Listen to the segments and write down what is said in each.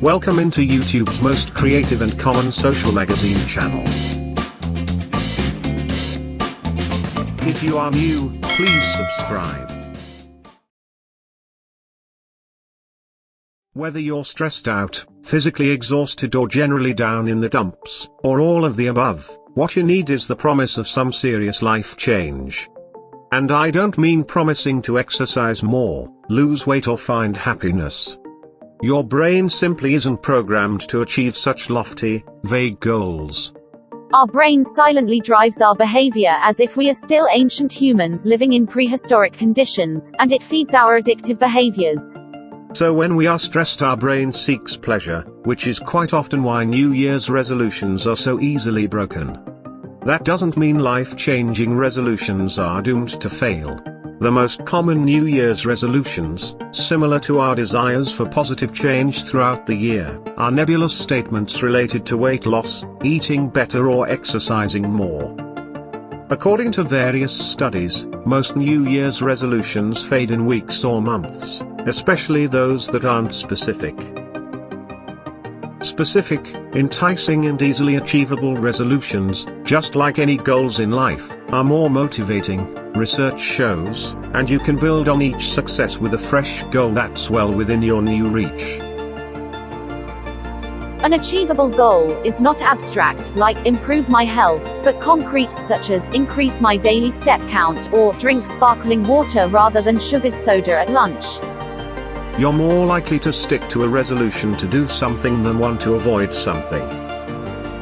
Welcome into YouTube's most creative and common social magazine channel. If you are new, please subscribe. Whether you're stressed out, physically exhausted or generally down in the dumps, or all of the above, what you need is the promise of some serious life change. And I don't mean promising to exercise more, lose weight or find happiness. Your brain simply isn't programmed to achieve such lofty, vague goals. Our brain silently drives our behavior as if we are still ancient humans living in prehistoric conditions, and it feeds our addictive behaviors. So when we are stressed, our brain seeks pleasure, which is quite often why New Year's resolutions are so easily broken. That doesn't mean life-changing resolutions are doomed to fail. The most common New Year's resolutions, similar to our desires for positive change throughout the year, are nebulous statements related to weight loss, eating better or exercising more. According to various studies, most New Year's resolutions fade in weeks or months, especially those that aren't specific. Specific, enticing and easily achievable resolutions, just like any goals in life, are more motivating, research shows, and you can build on each success with a fresh goal that's well within your new reach. An achievable goal is not abstract, like improve my health, but concrete, such as increase my daily step count or drink sparkling water rather than sugared soda at lunch. You're more likely to stick to a resolution to do something than one to avoid something.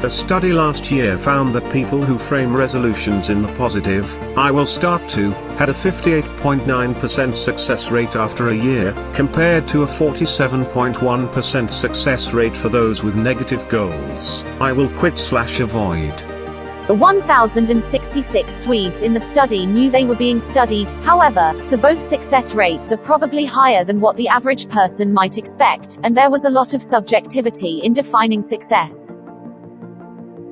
A study last year found that people who frame resolutions in the positive, "I will start to," had a 58.9% success rate after a year, compared to a 47.1% success rate for those with negative goals, "I will quit/avoid." The 1,066 Swedes in the study knew they were being studied, however, so both success rates are probably higher than what the average person might expect, and there was a lot of subjectivity in defining success.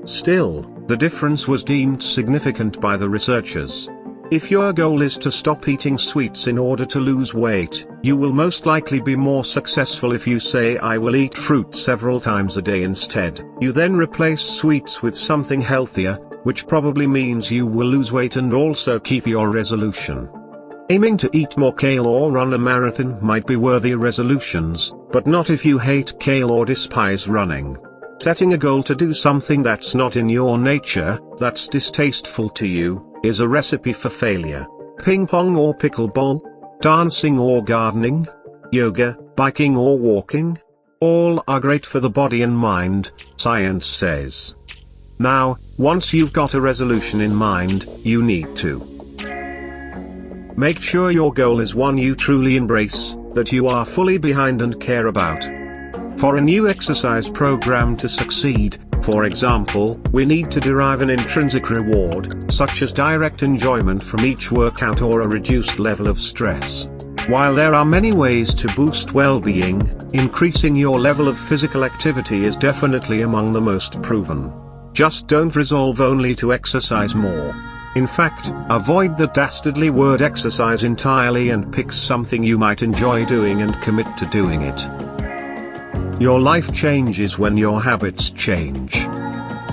Still, the difference was deemed significant by the researchers. If your goal is to stop eating sweets in order to lose weight, you will most likely be more successful if you say "I will eat fruit several times a day" instead. You then replace sweets with something healthier, which probably means you will lose weight and also keep your resolution. Aiming to eat more kale or run a marathon might be worthy resolutions, but not if you hate kale or despise running. Setting a goal to do something that's not in your nature, that's distasteful to you, is a recipe for failure. Ping pong or pickleball? Dancing or gardening? Yoga, biking or walking? All are great for the body and mind, science says. Now, once you've got a resolution in mind, you need to make sure your goal is one you truly embrace, that you are fully behind and care about. For a new exercise program to succeed, for example, we need to derive an intrinsic reward, such as direct enjoyment from each workout or a reduced level of stress. While there are many ways to boost well-being, increasing your level of physical activity is definitely among the most proven. Just don't resolve only to exercise more. In fact, avoid the dastardly word exercise entirely and pick something you might enjoy doing and commit to doing it. Your life changes when your habits change.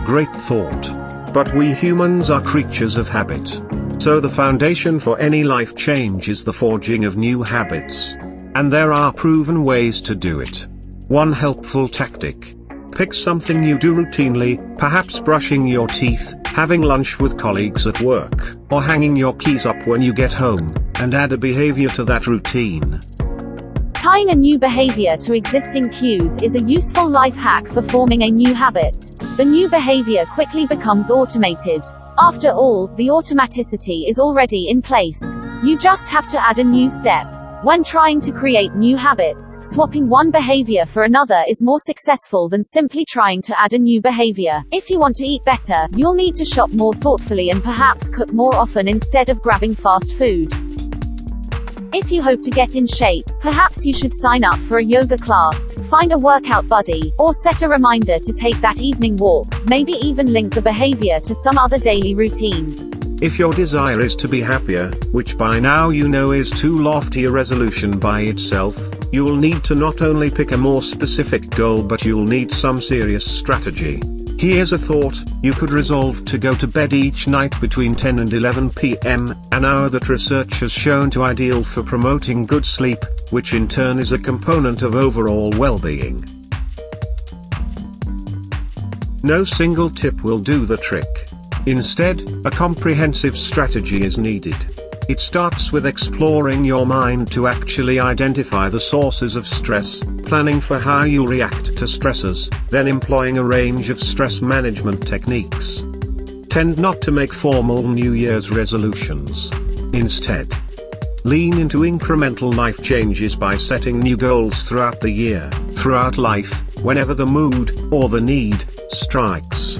Great thought. But we humans are creatures of habit. So the foundation for any life change is the forging of new habits. And there are proven ways to do it. One helpful tactic. Pick something you do routinely, perhaps brushing your teeth, having lunch with colleagues at work, or hanging your keys up when you get home, and add a behavior to that routine. Tying a new behavior to existing cues is a useful life hack for forming a new habit. The new behavior quickly becomes automated. After all, the automaticity is already in place. You just have to add a new step. When trying to create new habits, swapping one behavior for another is more successful than simply trying to add a new behavior. If you want to eat better, you'll need to shop more thoughtfully and perhaps cook more often instead of grabbing fast food. If you hope to get in shape, perhaps you should sign up for a yoga class, find a workout buddy, or set a reminder to take that evening walk, maybe even link the behavior to some other daily routine. If your desire is to be happier, which by now you know is too lofty a resolution by itself, you'll need to not only pick a more specific goal, but you'll need some serious strategy. Here's a thought: you could resolve to go to bed each night between 10 and 11 p.m., an hour that research has shown to ideal for promoting good sleep, which in turn is a component of overall well-being. No single tip will do the trick. Instead, a comprehensive strategy is needed. It starts with exploring your mind to actually identify the sources of stress, planning for how you react to stressors, then employing a range of stress management techniques. Tend not to make formal New Year's resolutions. Instead, lean into incremental life changes by setting new goals throughout the year, throughout life, whenever the mood, or the need, strikes.